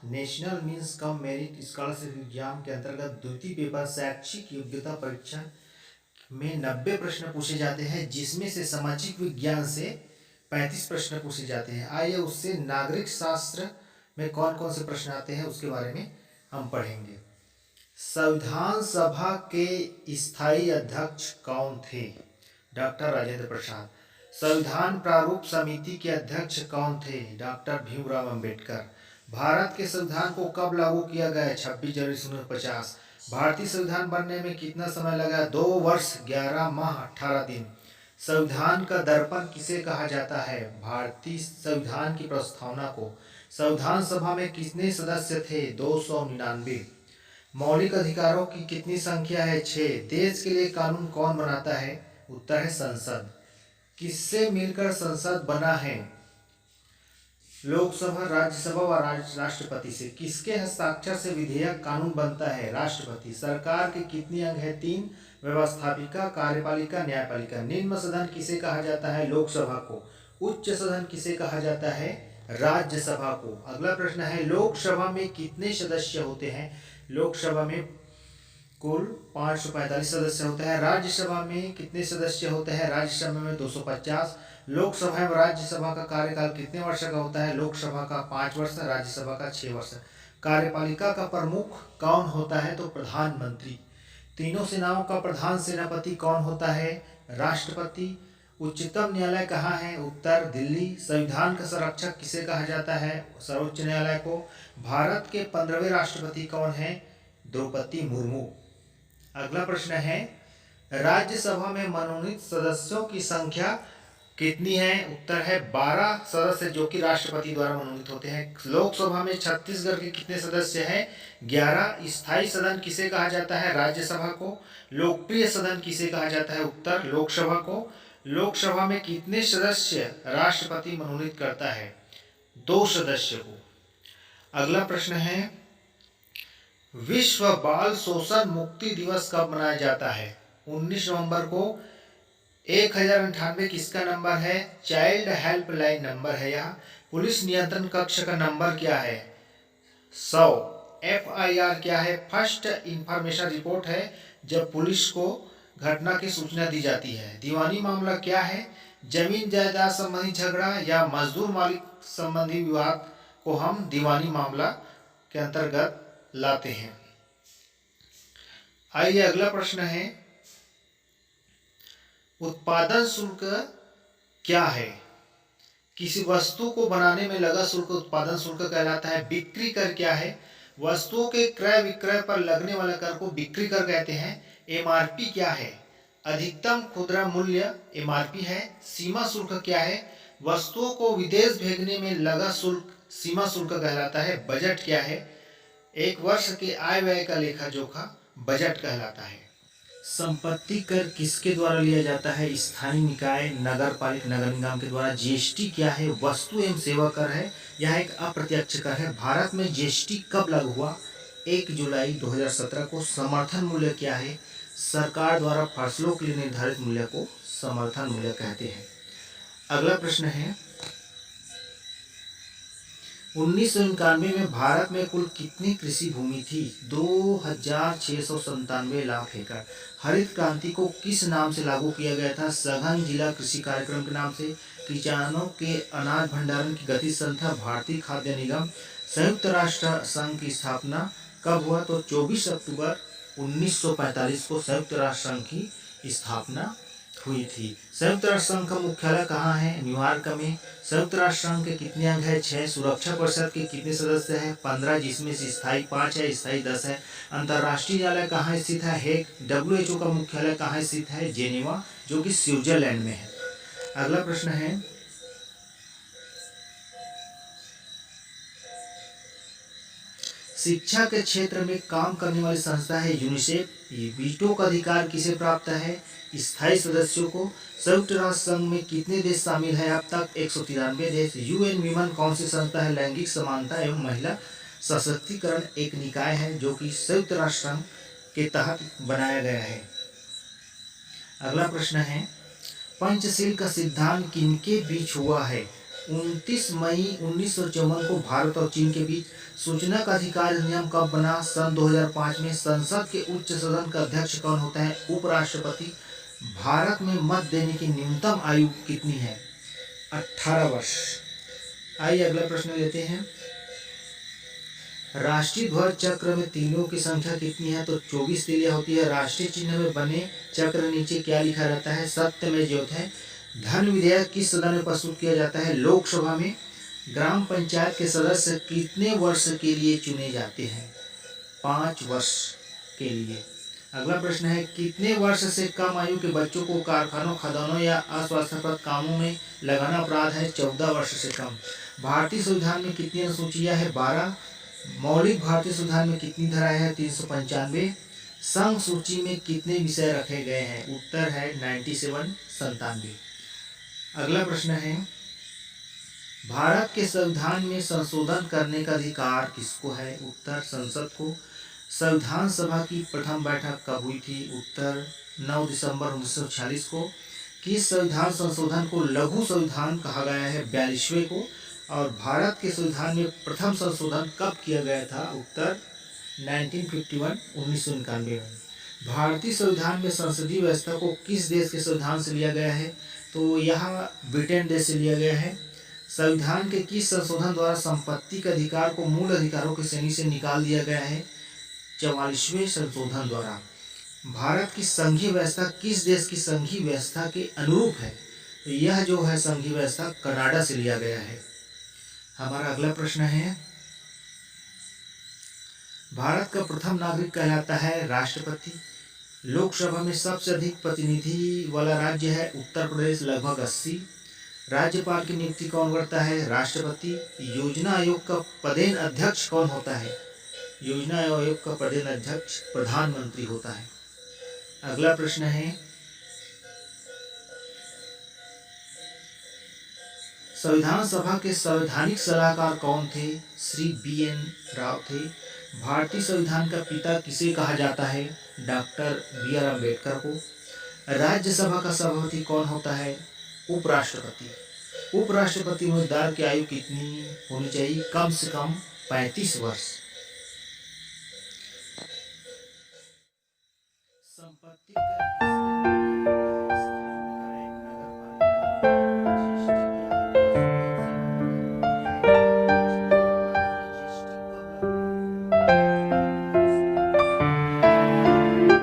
National means cum merit scholarship exam के अंतर्गत द्वितीय पेपर शैक्षिक योग्यता परीक्षा में 90 प्रश्न पूछे जाते हैं, जिसमें से सामाजिक विज्ञान से 35 प्रश्न पूछे जाते हैं। आइए उससे नागरिक शास्त्र में कौन कौन से प्रश्न आते हैं उसके बारे में हम पढ़ेंगे। संविधान सभा के स्थायी अध्यक्ष कौन थे? डॉक्टर राजेंद्र प्रसाद। संविधान प्रारूप समिति के अध्यक्ष कौन थे? डॉक्टर भीमराव अंबेडकर। भारत के संविधान को कब लागू किया गया? 26 जनवरी 1950। भारतीय संविधान बनने में कितना समय लगा? 2 वर्ष 11 माह 18 दिन। संविधान का दर्पण किसे कहा जाता है? भारतीय संविधान की प्रस्तावना को। संविधान सभा में कितने सदस्य थे? 299। मौलिक अधिकारों की कितनी संख्या है? 6। देश के लिए कानून कौन बनाता है? उत्तर है संसद। किससे मिलकर संसद बना है? लोकसभा, राज्यसभा व राष्ट्रपति से। किसके हस्ताक्षर से विधेयक कानून बनता है? राष्ट्रपति। सरकार के कितने अंग है? 3। व्यवस्थापिका, कार्यपालिका, न्यायपालिका। निम्न सदन किसे कहा जाता है? लोकसभा को। उच्च सदन किसे कहा जाता है? राज्यसभा को। अगला प्रश्न है, लोकसभा में कितने सदस्य होते हैं? लोकसभा में कुल 545 सदस्य होते हैं। राज्यसभा में कितने सदस्य होते हैं? राज्यसभा में 250। लोकसभा एवं राज्यसभा का कार्यकाल कितने वर्ष का होता है? लोकसभा का 5 वर्ष, राज्यसभा का 6 वर्ष। कार्यपालिका का प्रमुख कौन होता है? तो प्रधानमंत्री। तीनों सेनाओं का प्रधान सेनापति कौन होता है? राष्ट्रपति। उच्चतम न्यायालय कहाँ है? उत्तर दिल्ली। संविधान का संरक्षक किसे कहा जाता है? सर्वोच्च न्यायालय को। भारत के 15वें राष्ट्रपति कौन है? द्रौपदी मुर्मू। अगला प्रश्न है, राज्यसभा में मनोनीत सदस्यों की संख्या कितनी है? उत्तर है 12 सदस्य, जो कि राष्ट्रपति द्वारा मनोनीत होते हैं। लोकसभा में छत्तीसगढ़ के कितने सदस्य हैं? 11। स्थायी सदन किसे कहा जाता है? राज्यसभा को। लोकप्रिय सदन किसे कहा जाता है? उत्तर लोकसभा को। लोकसभा में कितने सदस्य राष्ट्रपति मनोनीत करता है? 2 सदस्य को। अगला प्रश्न है, विश्व बाल शोषण मुक्ति दिवस कब मनाया जाता है? 19 नवंबर को। 1098 किसका नंबर है? चाइल्ड हेल्पलाइन नंबर है यह। पुलिस नियंत्रण कक्ष का नंबर क्या है? 100। FIR क्या है? फर्स्ट इंफॉर्मेशन रिपोर्ट है, जब पुलिस को घटना की सूचना दी जाती है। दीवानी मामला क्या है? जमीन जायदाद संबंधी झगड़ा या मजदूर मालिक संबंधी विवाद को हम दीवानी मामला के अंतर्गत लाते हैं। आइए अगला प्रश्न है, उत्पादन शुल्क क्या है? किसी वस्तु को बनाने में लगा शुल्क उत्पादन शुल्क कहलाता है। बिक्री कर क्या है? वस्तुओं के क्रय विक्रय पर लगने वाला कर को बिक्री कर कहते हैं। MRP क्या है? अधिकतम खुदरा मूल्य MRP है। सीमा शुल्क क्या है? वस्तुओं को विदेश भेजने में लगा शुल्क सीमा शुल्क कहलाता है। बजट क्या है? एक वर्ष के आय व्यय का लेखा जोखा बजट कहलाता है। संपत्ति कर किसके द्वारा लिया जाता है? स्थानीय निकाय, नगर पालिक, नगर निगम के द्वारा। GST क्या है? वस्तु एवं सेवा कर है, यह एक अप्रत्यक्ष कर है। भारत में GST कब लागू हुआ? 1 जुलाई 2017 को। समर्थन मूल्य क्या है? सरकार द्वारा फसलों के लिए निर्धारित मूल्य को समर्थन मूल्य कहते हैं। अगला प्रश्न है, 1991 में भारत में कुल कितनी कृषि भूमि थी? 2697 लाख एकड़। हरित क्रांति को किस नाम से लागू किया गया था? सघन जिला कृषि कार्यक्रम के नाम से। किसानों के अनाज भंडारण की गति संस्था भारतीय खाद्य निगम। संयुक्त राष्ट्र संघ की स्थापना कब हुआ? तो 24 अक्टूबर 1945 को संयुक्त राष्ट्र संघ की स्थापना हुई थी। संयुक्त राष्ट्र संघ का मुख्यालय कहाँ है? न्यूयॉर्क में। संयुक्त राष्ट्र संघ के कितने अंग है? 6। सुरक्षा परिषद के कितने सदस्य हैं? 15, जिसमें से स्थायी 5 है, स्थायी 10 है। अंतर्राष्ट्रीय न्यायालय कहाँ स्थित है? हेग। WHO का मुख्यालय कहाँ स्थित है? जेनेवा, जो कि स्विट्जरलैंड में है। अगला प्रश्न है, शिक्षा के क्षेत्र में काम करने वाली संस्था है यूनिसेफ। वीटो का अधिकार किसे प्राप्त है? स्थायी सदस्यों को। संयुक्त राष्ट्र संघ में कितने देश शामिल हैं अब तक? 193 देश। UN विमन कौन सी संस्था है? लैंगिक समानता एवं महिला सशक्तिकरण एक निकाय है, जो कि संयुक्त राष्ट्र संघ के तहत बनाया गया है। अगला प्रश्न है, पंचशील का सिद्धांत किनके बीच हुआ है? 29 मई 1954 को भारत और चीन के बीच सूचना का अधिकार अधिनियम कब बना? सन 2005 में। संसद के उच्च सदन का अध्यक्ष कौन होता है? उपराष्ट्रपति। भारत में मत देने की न्यूनतम आयु कितनी है? 18 वर्ष। आइए अगला प्रश्न लेते हैं। राष्ट्रीय ध्वज चक्र में तीलियों की संख्या कितनी है? तो 24 तीलियां होती है। राष्ट्रीय चिन्ह में बने चक्र नीचे क्या लिखा रहता है? सत्यमेव जयते। धन विधेयक किस सदन में प्रस्तुत किया जाता है? लोकसभा में। ग्राम पंचायत के सदस्य कितने वर्ष के लिए चुने जाते हैं? 5 वर्ष के लिए। अगला प्रश्न है, कितने वर्ष से कम आयु के बच्चों को कारखानों, खदानों या अस्वास्थ्यप्रद कामों में लगाना अपराध है? 14 वर्ष से कम। भारतीय संविधान में कितनी अनुसूचियां है? 12। मौलिक भारतीय संविधान में कितनी धाराएं हैं? 395। संघ सूची में कितने विषय रखे गए हैं? उत्तर है 97, 97। अगला प्रश्न है, भारत के संविधान में संशोधन करने का अधिकार किसको है? उत्तर संसद को। संविधान सभा की प्रथम बैठक कब हुई थी? उत्तर 9 दिसंबर 1946 को। किस संविधान संशोधन को लघु संविधान कहा गया है? 42वें को। और भारत के संविधान में प्रथम संशोधन कब किया गया था? उत्तर 1951, 1991 में। भारतीय संविधान में संसदीय व्यवस्था को किस देश के संविधान से लिया गया है? तो यह ब्रिटेन देश से लिया गया है। संविधान के किस संशोधन द्वारा संपत्ति के अधिकार को मूल अधिकारों की श्रेणी से निकाल दिया गया है? 44वें संशोधन द्वारा। भारत की संघीय व्यवस्था किस देश की संघीय व्यवस्था के अनुरूप है? तो यह जो है संघीय व्यवस्था कनाडा से लिया गया है। हमारा अगला प्रश्न है, भारत का प्रथम नागरिक कहलाता है राष्ट्रपति। लोकसभा में सबसे अधिक प्रतिनिधि वाला राज्य है उत्तर प्रदेश, लगभग 80। राज्यपाल की नियुक्ति कौन करता है? राष्ट्रपति। योजना आयोग का पदेन अध्यक्ष कौन होता है? योजना आयोग का पदेन अध्यक्ष प्रधानमंत्री होता है। अगला प्रश्न है, संविधान सभा के संवैधानिक सलाहकार कौन थे? श्री BN राव थे। भारतीय संविधान का पिता किसे कहा जाता है? डॉक्टर BR अम्बेडकर को। राज्यसभा का सभापति कौन होता है? उपराष्ट्रपति। उपराष्ट्रपति उम्मीदवार की आयु कितनी होनी चाहिए? कम से कम 35 वर्ष। संपत्ति कर